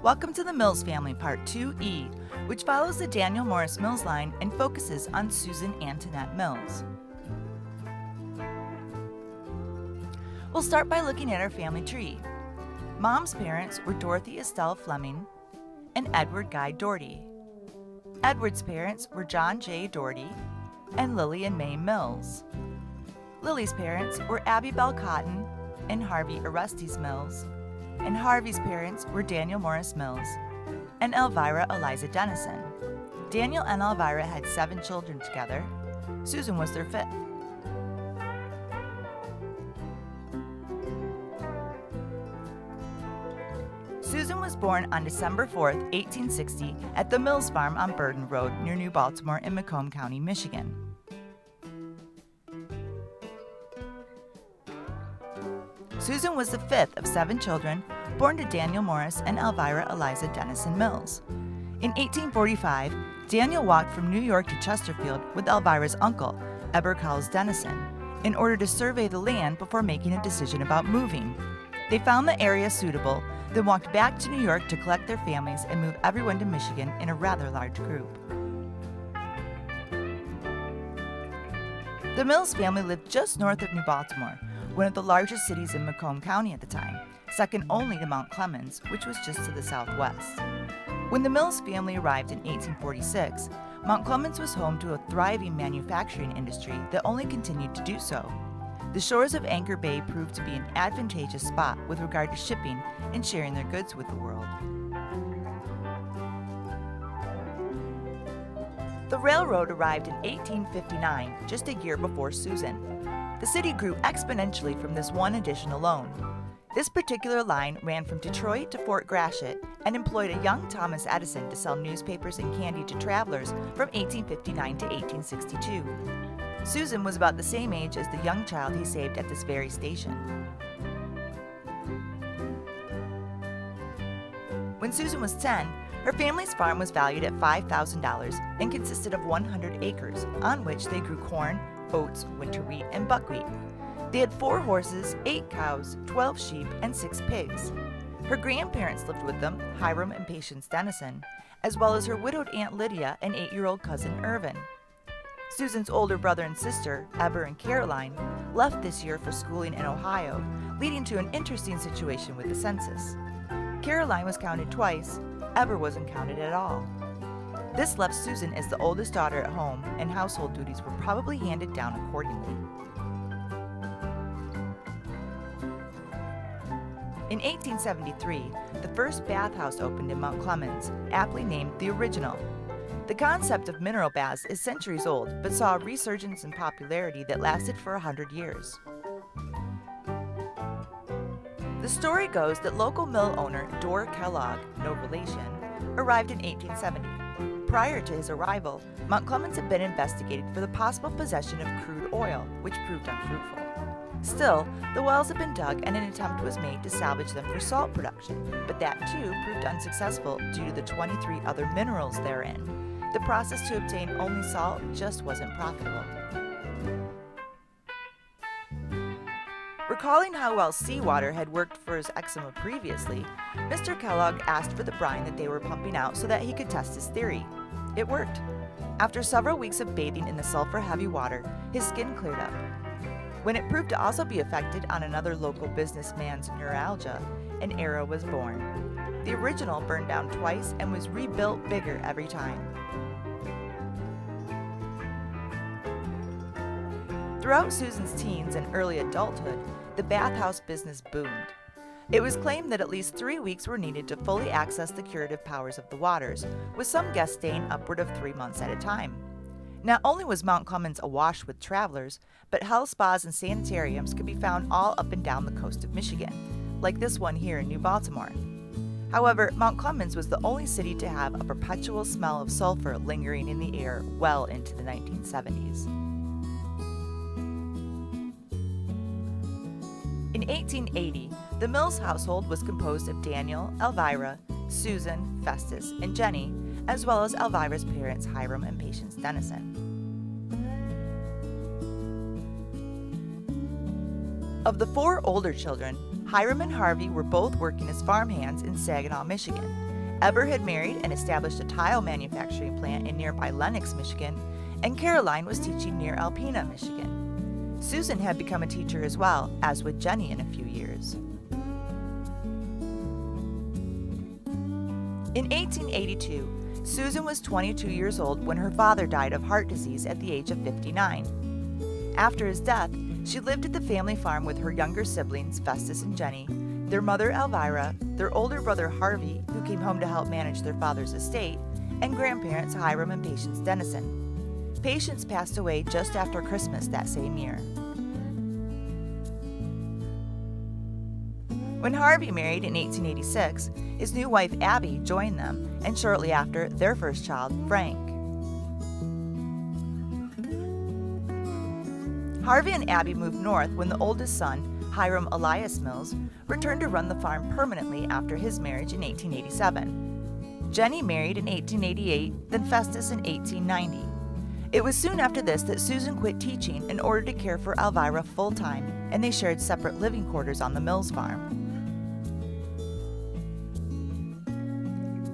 Welcome to the Mills Family Part 2E, which follows the Daniel Morris Mills line and focuses on Susan Antinett Mills. We'll start by looking at our family tree. Mom's parents were Dorothy Estelle Fleming and Edward Guy Doherty. Edward's parents were John J. Doherty and Lily and May Mills. Lily's parents were Abby Bell Cotton and Harvey Orestes Mills, and Harvey's parents were Daniel Morris Mills and Elvira Eliza Denison. Daniel and Elvira had 7 children together. Susan was their 5th. Susan was born on December 4, 1860, at the Mills Farm on Burden Road near New Baltimore in Macomb County, Michigan. Susan was the 5th of 7 children born to Daniel Morris and Elvira Eliza Denison Mills. In 1845, Daniel walked from New York to Chesterfield with Elvira's uncle, Eber Cowles Denison, in order to survey the land before making a decision about moving. They found the area suitable, then walked back to New York to collect their families and move everyone to Michigan in a rather large group. The Mills family lived just north of New Baltimore, one of the largest cities in Macomb County at the time, second only to Mount Clemens, which was just to the southwest. When the Mills family arrived in 1846, Mount Clemens was home to a thriving manufacturing industry that only continued to do so. The shores of Anchor Bay proved to be an advantageous spot with regard to shipping and sharing their goods with the world. The railroad arrived in 1859, just a year before Susan. The city grew exponentially from this one addition alone. This particular line ran from Detroit to Fort Gratiot and employed a young Thomas Edison to sell newspapers and candy to travelers from 1859 to 1862. Susan was about the same age as the young child he saved at this very station. When Susan was 10, her family's farm was valued at $5,000 and consisted of 100 acres, on which they grew corn, oats, winter wheat, and buckwheat. They had 4 horses, 8 cows, 12 sheep, and 6 pigs. Her grandparents lived with them, Hiram and Patience Denison, as well as her widowed Aunt Lydia and 8-year-old cousin Irvin. Susan's older brother and sister, Eber and Caroline, left this year for schooling in Ohio, leading to an interesting situation with the census. Caroline was counted twice, Eber wasn't counted at all. This left Susan as the oldest daughter at home, and household duties were probably handed down accordingly. In 1873, the first bathhouse opened in Mount Clemens, aptly named The Original. The concept of mineral baths is centuries old, but saw a resurgence in popularity that lasted for 100 years. The story goes that local mill owner Dorr Kellogg, no relation, arrived in 1870. Prior to his arrival, Mount Clemens had been investigated for the possible possession of crude oil, which proved unfruitful. Still, the wells had been dug and an attempt was made to salvage them for salt production, but that too proved unsuccessful due to the 23 other minerals therein. The process to obtain only salt just wasn't profitable. Recalling how well seawater had worked for his eczema previously, Mr. Kellogg asked for the brine that they were pumping out so that he could test his theory. It worked. After several weeks of bathing in the sulfur-heavy water, his skin cleared up. When it proved to also be affected on another local businessman's neuralgia, an era was born. The original burned down twice and was rebuilt bigger every time. Throughout Susan's teens and early adulthood, the bathhouse business boomed. It was claimed that at least 3 weeks were needed to fully access the curative powers of the waters, with some guests staying upward of 3 months at a time. Not only was Mount Clemens awash with travelers, but health spas and sanitariums could be found all up and down the coast of Michigan, like this one here in New Baltimore. However, Mount Clemens was the only city to have a perpetual smell of sulfur lingering in the air well into the 1970s. In 1880, the Mills household was composed of Daniel, Elvira, Susan, Festus, and Jenny, as well as Elvira's parents Hiram and Patience Denison. Of the 4 older children, Hiram and Harvey were both working as farmhands in Saginaw, Michigan. Eber had married and established a tile manufacturing plant in nearby Lenox, Michigan, and Caroline was teaching near Alpena, Michigan. Susan had become a teacher as well, as would Jenny in a few years. In 1882, Susan was 22 years old when her father died of heart disease at the age of 59. After his death, she lived at the family farm with her younger siblings, Festus and Jenny, their mother Elvira, their older brother Harvey, who came home to help manage their father's estate, and grandparents Hiram and Patience Denison. Patience passed away just after Christmas that same year. When Harvey married in 1886, his new wife Abby joined them, and shortly after, their first child, Frank. Harvey and Abby moved north when the oldest son, Hiram Elias Mills, returned to run the farm permanently after his marriage in 1887. Jenny married in 1888, then Festus in 1890. It was soon after this that Susan quit teaching in order to care for Elvira full-time, and they shared separate living quarters on the Mills farm.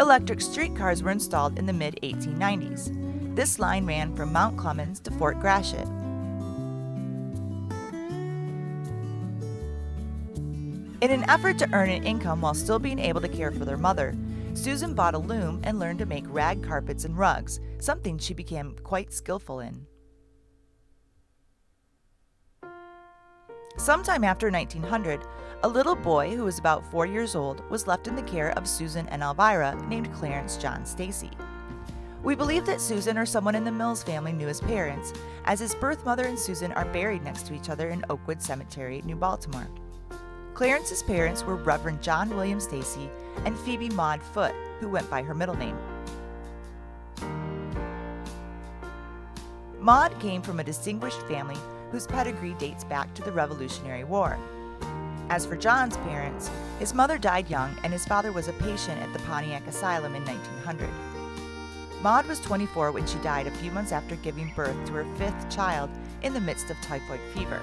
Electric streetcars were installed in the mid-1890s. This line ran from Mount Clemens to Fort Gratiot. In an effort to earn an income while still being able to care for their mother, Susan bought a loom and learned to make rag carpets and rugs, something she became quite skillful in. Sometime after 1900, a little boy who was about 4 years old was left in the care of Susan and Elvira named Clarence John Stacy. We believe that Susan or someone in the Mills family knew his parents, as his birth mother and Susan are buried next to each other in Oakwood Cemetery, New Baltimore. Clarence's parents were Reverend John William Stacy and Phoebe Maud Foote, who went by her middle name. Maud came from a distinguished family whose pedigree dates back to the Revolutionary War. As for John's parents, his mother died young and his father was a patient at the Pontiac Asylum in 1900. Maud was 24 when she died a few months after giving birth to her fifth child in the midst of typhoid fever.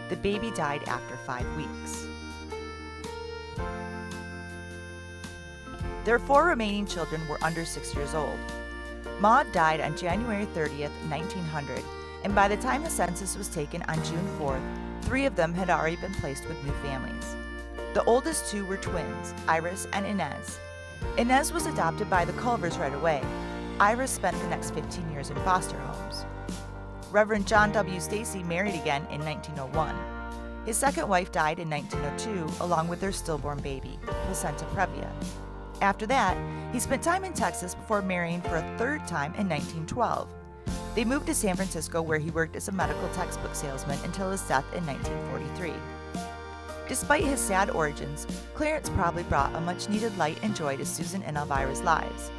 The baby died after 5 weeks. Their 4 remaining children were under 6 years old. Maud died on January 30th, 1900, and by the time the census was taken on June 4th, 3 of them had already been placed with new families. The oldest 2 were twins, Iris and Inez. Inez was adopted by the Culvers right away. Iris spent the next 15 years in foster homes. Reverend John W. Stacy married again in 1901. His second wife died in 1902, along with their stillborn baby, placenta previa. After that, he spent time in Texas before marrying for a third time in 1912. They moved to San Francisco, where he worked as a medical textbook salesman until his death in 1943. Despite his sad origins, Clarence probably brought a much-needed light and joy to Susan and Elvira's lives.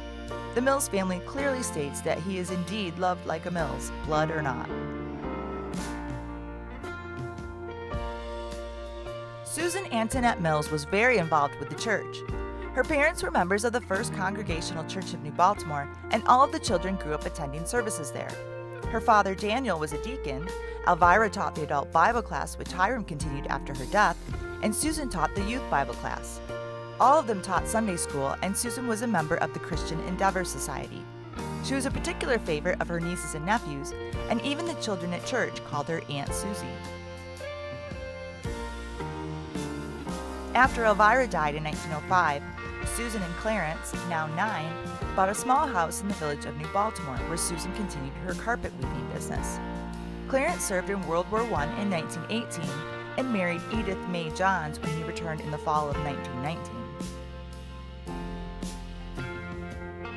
The Mills family clearly states that he is indeed loved like a Mills, blood or not. Susan Antinett Mills was very involved with the church. Her parents were members of the First Congregational Church of New Baltimore, and all of the children grew up attending services there. Her father, Daniel, was a deacon, Elvira taught the adult Bible class, which Hiram continued after her death, and Susan taught the youth Bible class. All of them taught Sunday school, and Susan was a member of the Christian Endeavor Society. She was a particular favorite of her nieces and nephews, and even the children at church called her Aunt Susie. After Elvira died in 1905, Susan and Clarence, now 9, bought a small house in the village of New Baltimore, where Susan continued her carpet weaving business. Clarence served in World War I in 1918 and married Edith May Johns when he returned in the fall of 1919.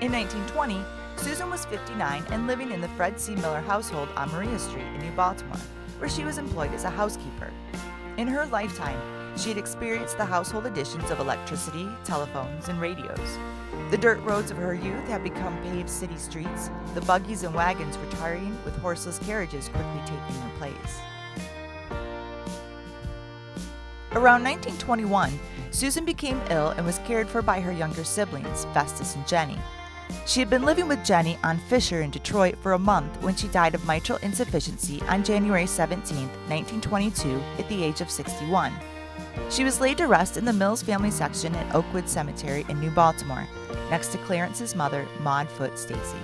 In 1920, Susan was 59 and living in the Fred C. Miller household on Maria Street in New Baltimore, where she was employed as a housekeeper. In her lifetime, she had experienced the household additions of electricity, telephones, and radios. The dirt roads of her youth have become paved city streets, the buggies and wagons retiring, with horseless carriages quickly taking their place. Around 1921, Susan became ill and was cared for by her younger siblings, Festus and Jenny. She had been living with Jenny on Fisher in Detroit for a month when she died of mitral insufficiency on January 17, 1922, at the age of 61. She was laid to rest in the Mills family section at Oakwood Cemetery in New Baltimore, next to Clarence's mother, Maud Foote Stacy.